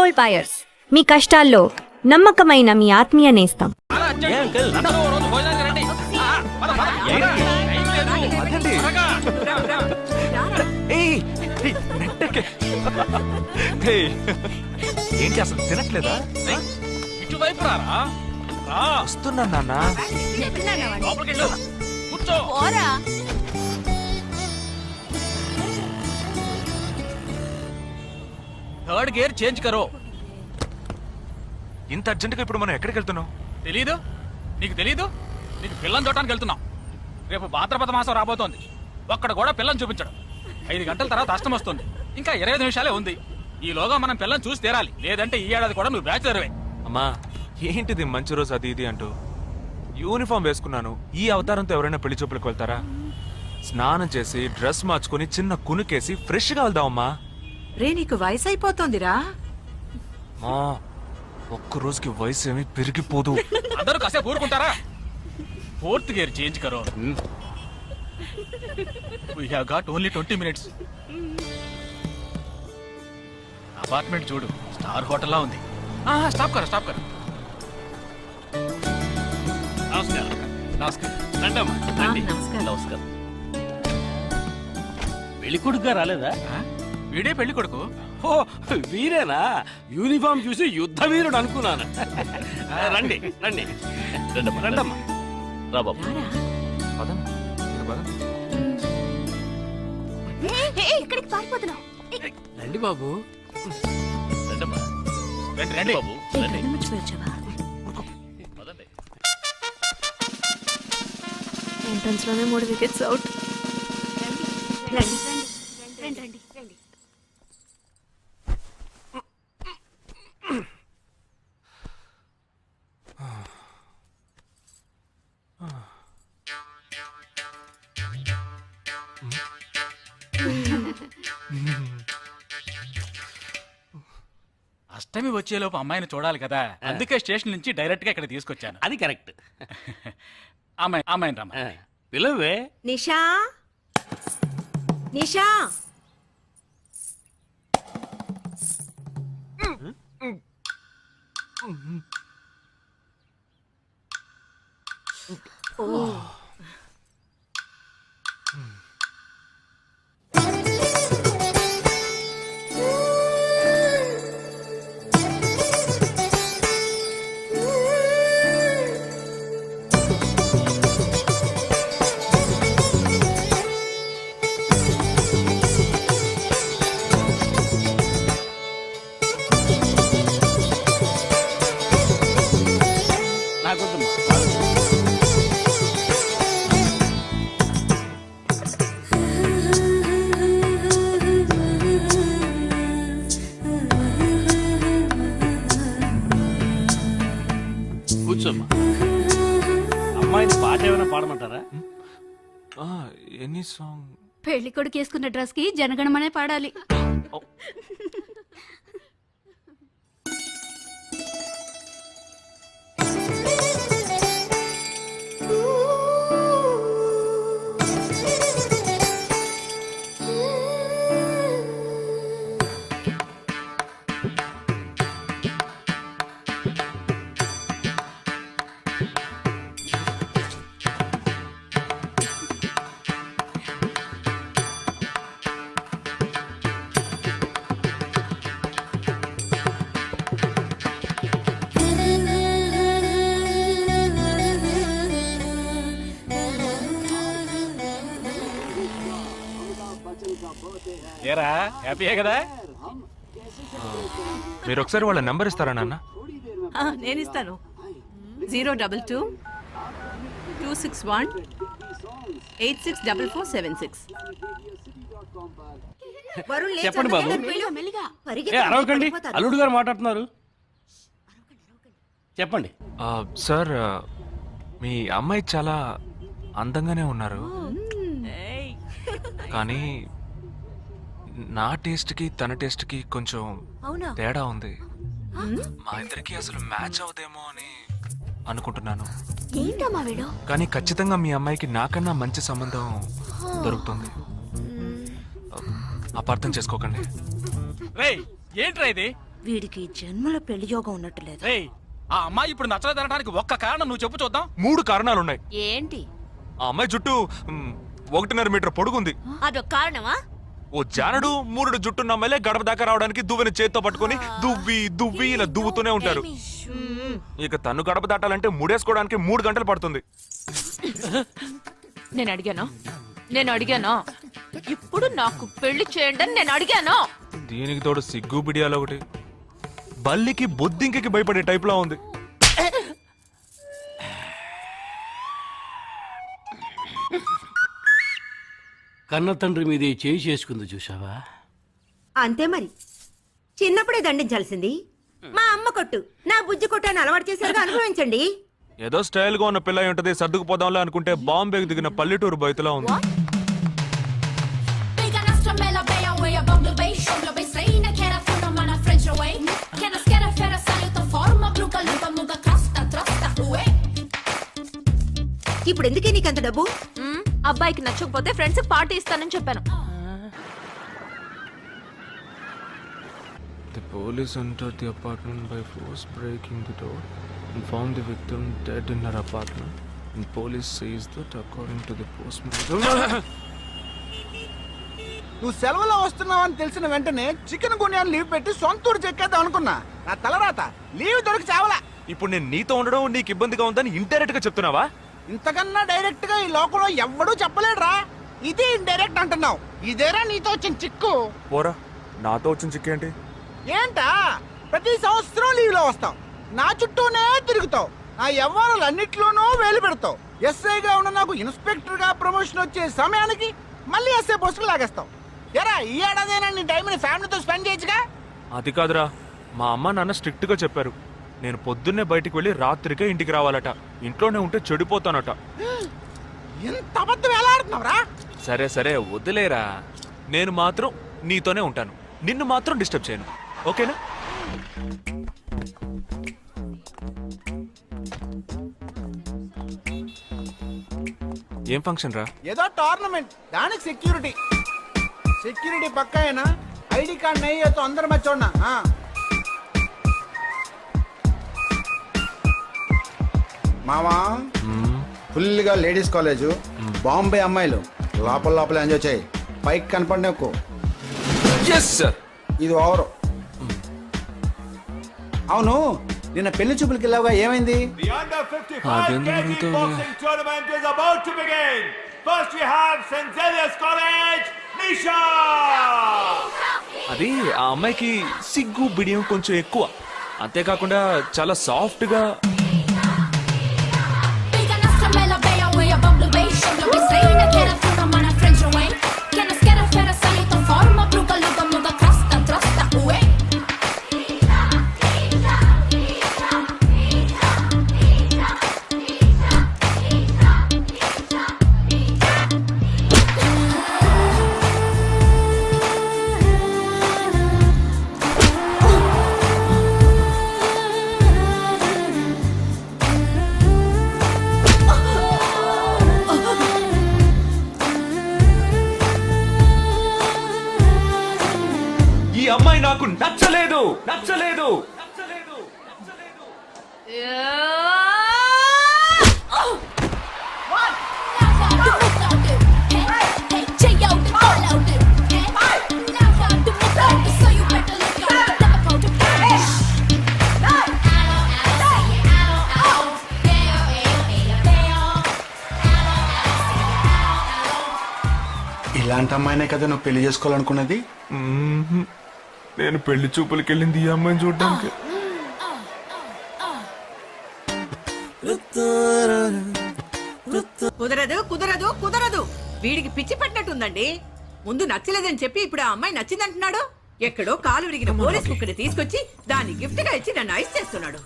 Gold buyers, మీ కష్టాల్లో నమ్మకమైన మీ ఆత్మీయ నేస్తం. ఏంటి అసలు తినట్లేదా? ఇటువైపు రారా. వస్తున్నా నాన్న. కూర్చో. థర్డ్ గేర్ చేంజ్ కరో. ఇంత అర్జెంటుగా ఇప్పుడు మనం ఎక్కడికి వెళ్తున్నాం? తెలీదు? నీకు తెలీదు? నీకు పిల్లని చూడటానికి వెళ్తున్నాం. రేపు భాద్రపద మాసం రాబోతోంది. ఒక్కడ కూడా పిల్లని చూపించడం. 5 గంటల తర్వాత అష్టం వస్తుంది. ఇంకా 25 నిమిషాలే ఉంది. ఈలోగా మనం పిల్లని చూసి తీరాలి. లేదంటే ఈ ఏడాది కూడా నువ్వు బ్యాచులర్వే. అమ్మా ఏంటిది మంచి రోజు అది ఇది అంటూ యూనిఫామ్ వేసుకున్నాను. ఈ అవతారంతో ఎవరైనా పెళ్లి చూపులకు వెళ్తారా? స్నానం చేసి డ్రెస్ మార్చుకుని చిన్న కునుకేసి ఫ్రెష్ గా వెళ్దామమ్మా. రే నీకు వయసు అయిపోతోందిరా. మా ఒక్క రోజుకి వయసు ఏమి పెరిగిపోదు. అందరూ కాసేపు ఊరుకుంటారా? ఫోర్త్ గేర్ చేంజ్ కరో. We have got only 20 minutes. Apartment చూడు, స్టార్ హోటల్ లా ఉంది. స్టాప్ కర. నమస్కారం. రండమ్మా, రండి. నమస్కారం. పెళ్లి కొడుకుగా రాలేదా? వీడే పెళ్లి కొడుకు. ఓ వీరేనా? యూనిఫామ్ చూసి యుద్ధ వీరుడు అనుకున్నాను. రండి రండి రండమ్మా. రా బాబు. పదం, పదం. రండి బాబు. రండమ్మా. రండి బాబు రండి. పదండి. ఎంట్రన్స్ లోనే 3 వికెట్స్ అవుట్. అష్టమి వచ్చేలోపు అమ్మాయిని చూడాలి కదా, అందుకే స్టేషన్ నుంచి డైరెక్ట్ గా ఇక్కడ తీసుకొచ్చాను. అది కరెక్ట్. అమ్మాయిని రమ్మ. పిలవే. నిషా, నిషా. నాకొద్దమ్మా. కూర్చోమ్మా. అమ్మాయిని పాట ఏమైనా పాడమంటారా? Any song? పెళ్లి కొడుకు వేసుకున్న డ్రెస్ కి జనగణమనే పాడాలి. ఏరా, హ్యాపీయే కదా? మీరు ఒకసారి వాళ్ళ నెంబర్ ఇస్తారా నాన్న? నేను ఇస్తాను. 022 261 864476. చెప్పండి బాబు. ఏ అరవకండి, అల్లుడు గారు మాట్లాడుతున్నారు. చెప్పండి. సార్, మీ అమ్మాయి చాలా అందంగానే ఉన్నారు, కానీ నా టేస్ట్కి తన టేస్ట్కి కొంచెం తేడా ఉంది. మా ఇద్దరికి అసలు మ్యాచ్ అవుదేమో అని అనుకుంటున్నాను. కానీ ఖచ్చితంగా మీ అమ్మాయికి నాకన్నా మంచి సంబంధం దొరుకుతుంది. అపార్థం చేసుకోకండి. రేయ్, ఏంట్రా ఇది? వీడికి జన్మలో పెళ్లి యోగం ఉన్నట్టు లేదు. రేయ్, ఆ అమ్మాయి ఇప్పుడు నచ్చలేదనడానికి ఒక్క కారణం నువ్వు చెప్పు చూద్దాం. 3 కారణాలున్నాయి. ఏంటి? ఆ అమ్మాయి జుట్టు 1.5 మీటర్ పొడుగుంది. అదొక కారణమా? ఓ జానడు 3 జుట్టున్న అమ్మాయిలే గడప దాకా రావడానికి దువ్వెని చేత్తో పట్టుకొని దువ్వి ఇలా దువ్వుతూనే ఉంటారు. ఇక తను గడప దాటాలంటే ముడేసుకోవడానికి 3 గంటలు పడుతుంది. నేను అడిగాను ఇప్పుడు నాకు పెళ్లి చేయండి అని నేను అడిగాను. దీనికి తోడు సిగ్గు బిడియాలో ఒకటి. బల్లికి బొద్దింకకి భయపడే టైప్ లా ఉంది. కన్న తండ్రి మీదే చేయి చేసుకుంది చూసావా? అంతే మరి, చిన్నప్పుడే దండించాల్సింది. మా అమ్మ కొట్టు, నా బుజ్జి కొట్టు అని అలవాటు చేశారుగా, అనుభవించండి. ఏదో స్టైల్ గా ఉన్న పిల్ల ఉంటది, సర్దుకుపోదాంలే అనుకుంటే బాంబేకి దిగిన పల్లెటూరు బయటలా ఉంది. ఇప్పుడు ఎందుకే నీకంత డబ్బు? అబ్బాయికి నచ్చకపోతే ఫ్రెండ్స్ పార్టీ ఇస్తానని చెప్పాను. The police entered the apartment by force, breaking the door and found the victim dead in her apartment. And police says that according to the postmortem. నువ్వు సెలవులో వస్తున్నావని తెలిసిన వెంటనే చికెన్ గున్యాన్ని లీవ్ పెట్టి సొంతూరు చెక్కేద్దాం అనుకున్నా. నా తలరాత లీవ్ దొరికి చావలా. ఇప్పుడు నేను నీతో ఉండడం నీకు ఇబ్బందిగా ఉందని ఇండైరెక్ట్ గా చెప్తున్నావా? ఇంతకన్నా డైరెక్ట్ గా ఈ లోకంలో ఎవ్వడూ చెప్పలేడురా. ఇది ఇండైరెక్ట్ అంటున్నావు. ఇదేరా నీతో వచ్చిన చిక్కు. పోరా, నాతో వచ్చిన చిక్కేంటి? ఏంటా ప్రతి సంవత్సరం లీవ్ లో వస్తావు, నా చుట్టూనే తిరుగుతావు, నా వ్యవహారాలన్నిట్లోనూ వేలు పెడతావు. ఎస్ఐగా ఉన్న నాకు ఇన్స్పెక్టర్ గా ప్రమోషన్ వచ్చే సమయానికి మళ్ళీ ఎస్ఐ పోస్టుకు లాగేస్తావు. ఎరా ఈ ఏడాదైనా నీ టైంని ఫ్యామిలీతో స్పెండ్ చేయొచ్చుగా. అది కాదురా, మా అమ్మ నాన్న స్ట్రిక్ట్ గా చెప్పారు. నేను పొద్దున్నే బయటికి వెళ్ళి రాత్రికే ఇంటికి రావాలట. ఇంట్లోనే ఉంటే చెడిపోతానట. ఎంత అబద్ధం ఎలా ఆడుతున్నావురా? సరే సరే వదిలేరా, నేను మాత్రం నీతోనే ఉంటాను, నిన్ను మాత్రం డిస్టర్బ్ చేయను, ఓకేనా? ఏం ఫంక్షన్ రా? ఏదో టోర్నమెంట్, దానికి సెక్యూరిటీ పక్కా అయినా ఐడి కార్డ్ నయ్యతో అందరు మర్చోన్నా. మామా ఫుల్ గా లేడీస్ కాలేజ్, బాంబే అమ్మాయిలు లోపల ఎంజాయ్ చేయి, పైకి కనపడి ఎక్కువ. ఇది ఓవర్. అవును, నిన్న పెళ్లి చూపులకి వెళ్ళావుగా, ఏమైంది? అది ఆ అమ్మాయికి సిగ్గు బిడియం కొంచెం ఎక్కువ. అంతేకాకుండా చాలా సాఫ్ట్ గా. ఈ అమ్మాయి నాకు నచ్చలేదు. ఇలాంటి అమ్మాయినే కదా నువ్వు పెళ్లి చేసుకోవాలనుకున్నది? నేను పెళ్లి చూపులకి వెళ్ళింది ఈ అమ్మాయిని చూడడానికి. కుదరదు. వీడికి పిచ్చి పట్టినట్టుందండి. ముందు నచ్చలేదని చెప్పి ఇప్పుడు ఆ అమ్మాయి నచ్చిందంటున్నాడు. ఎక్కడో కాలు విరిగిన పోలీస్ కుక్కని తీసుకొచ్చి దాన్ని గిఫ్ట్ గా ఇచ్చి నన్ను ఐస్ చేస్తున్నాడు.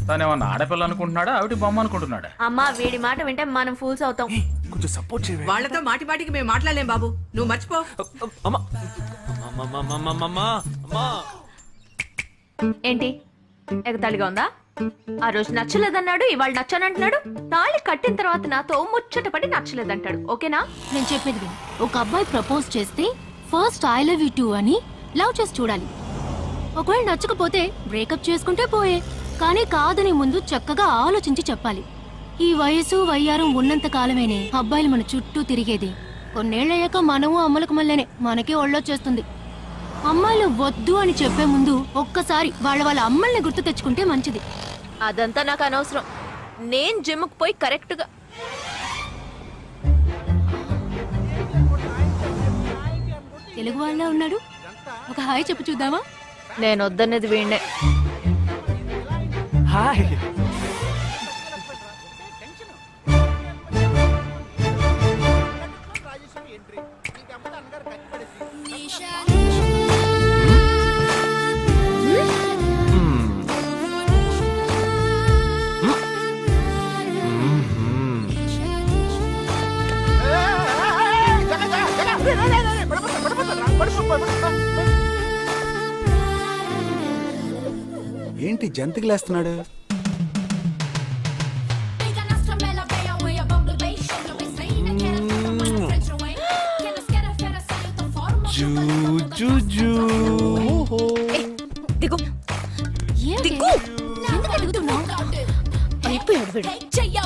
తనేమన్నా ఆడపిల్ల అనుకుంటున్నాడా, ఆవిడ బొమ్మ అనుకుంటున్నాడా? అమ్మా, వీడి మాట వింటే మనం ఫూల్స్ అవుతాం. కొంచెం సపోర్ట్ చేయండి. వాళ్ళతో మాటికి మేము మాట్లాడలేం బాబు, నువ్వు మర్చిపో. ఏంటి ఎగతాళిగా ఉందా? ఆ రోజు నచ్చలేదన్నాడు, ఇవాళ నచ్చానంటున్నాడు. తాళి కట్టిన తర్వాత నాతో ముచ్చటపడి నచ్చలేదంటాడు. ఓకేనా? నేను చెప్పేది విను. ఒక అబ్బాయి ప్రపోజ్ చేస్తే first I love you two అని లవ్ చేసి చూడాలి. ఒకవేళ నచ్చకపోతే బ్రేకప్ చేసుకుంటే పోయే. కానీ కాదని ముందు చక్కగా ఆలోచించి చెప్పాలి. ఈ వయసు వయ్యారం ఉన్నంత కాలమేనే అబ్బాయిలు మన చుట్టూ తిరిగేది. కొన్నేళ్లయ్యాక మనము అమ్మలకు మళ్ళీనే మనకే ఒళ్ళొచ్చేస్తుంది. అమ్మాయిలు వద్దు అని చెప్పే ముందు ఒక్కసారి వాళ్ళ అమ్మల్ని గుర్తు తెచ్చుకుంటే మంచిది. అదంతా నాకు అనవసరం. నేను జిమ్కి పోయి కరెక్ట్ గా తెలుగు వాళ్ళ ఉన్నాడు. ఒక హాయ్ చెప్పు చూద్దామా? నేను వద్దనేది వీణ్ణే. హాయ్. ఏంటి జంతికలేస్తున్నాడు? దిగు దిగు. ఎందుకు దిగుతున్నావ్? అయిపోయాడు వీడు.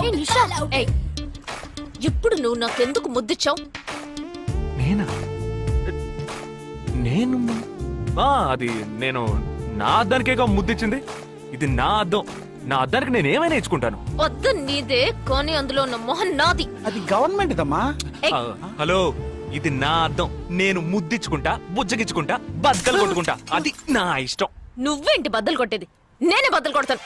ఏ నిషా, ఏయ్, ఇప్పుడు నువ్వు నాకెందుకు ముద్దిచ్చావు? నేనా? నేను అది నేను నా అద్దానికేగా ముద్దిచ్చింది. ఇది నా అద్దం. నా అద్దానికి నేను ఏమైనా ఇచ్చుకుంటాను. వద్దు నీదే, కానీ అందులో ఉన్న మొహం నాది. అది గవర్నమెంట్ దమ్మా. హలో, ఇది నా అద్దం. నేను ముద్దిచ్చుకుంటా, బుజ్జగిచ్చుకుంటా, బద్దలు కొట్టుకుంటా. అది నా ఇష్టం. నువ్వేంటి బద్దలు కొట్టేది? నేనే బద్దలు కొడతాను.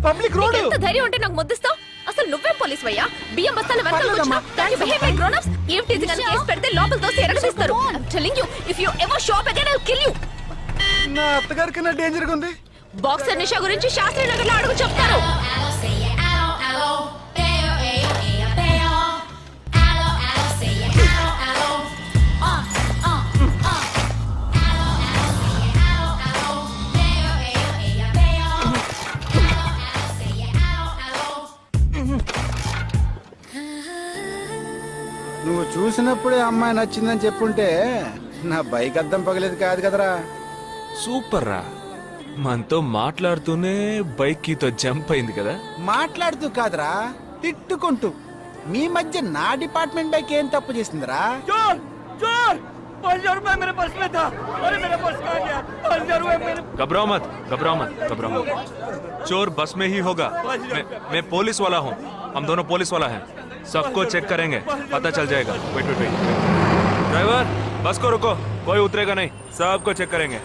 Public road. ఎంత ధైర్యం ఉంటే నాకు ముద్దిస్తావు? అసలు నువ్వే పోలీస్ వయ్యా? బియ్యం బస్తాల వెనకాల కూర్చున్నా? Can you behave like grown-ups? ఏం teasing అని కేసు పెడితే లోపల తోసి ఎరగదీస్తారు. I'm telling you, if you ever show up again, I'll kill you. నా అత్తగారికి నా డేంజర్ గా ఉంది. బాక్సర్ నిషా గురించి శాస్త్రి నగర్ లో అడుగు చెప్తారు. నువ్వు చూసినప్పుడే అమ్మాయి నచ్చిందని చెప్పుంటే నా బైక్ అద్దం పగలేదు కాదు కదరా. సూపర్ రా. మనతో మాట్లాడుతూనే బైక్ కీతో జంప్ అయింది కదా. మాట్లాడుతూ కాదురా, తిట్టుకుంటూ. మీ మధ్య నా డిపార్ట్మెంట్ బైక్ ఏం తప్పు చేసిందిరా? घबराओ मत, घबराओ मत, घबराओ मत. चोर बस में ही होगा. मैं पुलिस वाला हूँ. हम दोनों पुलिस वाला हैं. सबको चेक करेंगे, पता चल जाएगा. Wait wait wait. ड्राइवर, बस को रुको. कोई उतरेगा नहीं. सबको चेक करेंगे.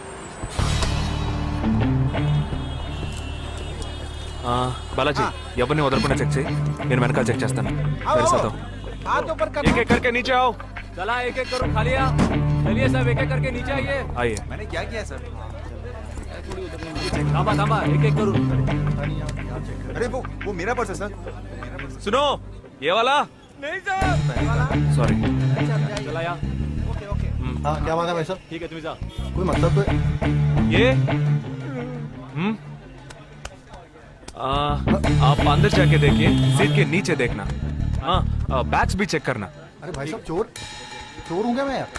బాలాజీ, ఎవరిని వదలకుండా చెక్ చేయి. నేను వెనకాల చెక్ చేస్తాను. हाथ ऊपर कर. एक एक करके नीचे आओ. चला एक एक करो, खा लिया. चलिए सब एक एक करके नीचे आइए. आइए. मैंने क्या किया सर? थामा थामा, एक एक करो. अरे वो मेरा पर्स है सर. सुनो, ये वाला नहीं सर. सॉरी. चला यार. Okay okay. हाँ क्या बात है भाई साहब? ठीक है, तुम जा. कोई मतलब तो ये आप अंदर जाके देखिए. सीट के नीचे देखना. हाँ, बैग्स भी चेक करना. अरे भाई साहब चोर चोर हूँ क्या मैं यार?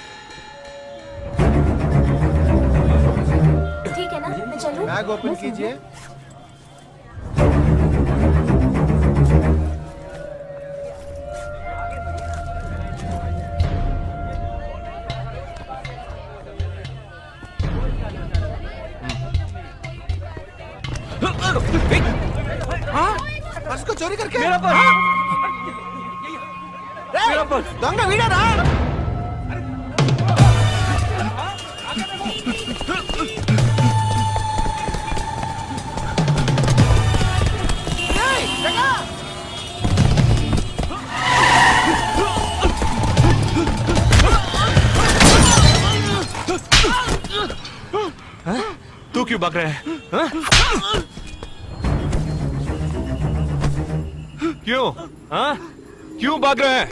ठीक है ना, मैं चलूं? बैग ओपन कीजिए. पर्स को चोरी करके मेरा पर्स. मेरा पर्स. दंगा वीडरा. तू क्यों भाग रहा है? हाँ? क्यों? हाँ? क्यों भाग रहे हैं?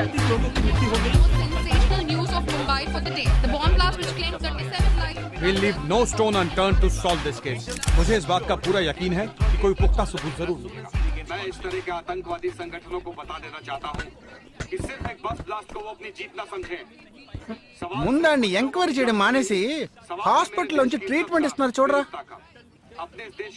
Sensational news of Mumbai for the day. The bomb blast which claimed 37 lives. We'll leave no stone unturned to solve this case. मुझे इस बात का पूरा यकीन है कि कोई पुख्ता सबूत जरूर मिलेगा। मैं इस तरह के आतंकवादी संगठनों को बता देना चाहता हूँ कि सिर्फ एक बस ब्लास्ट को वो अपनी जीत न समझें। ముందండి ఎంక్వైరీ చేయడం మానేసి హాస్పిటల్ నుంచి ట్రీట్మెంట్ ఇస్తున్నారు చూడరా. अपने देश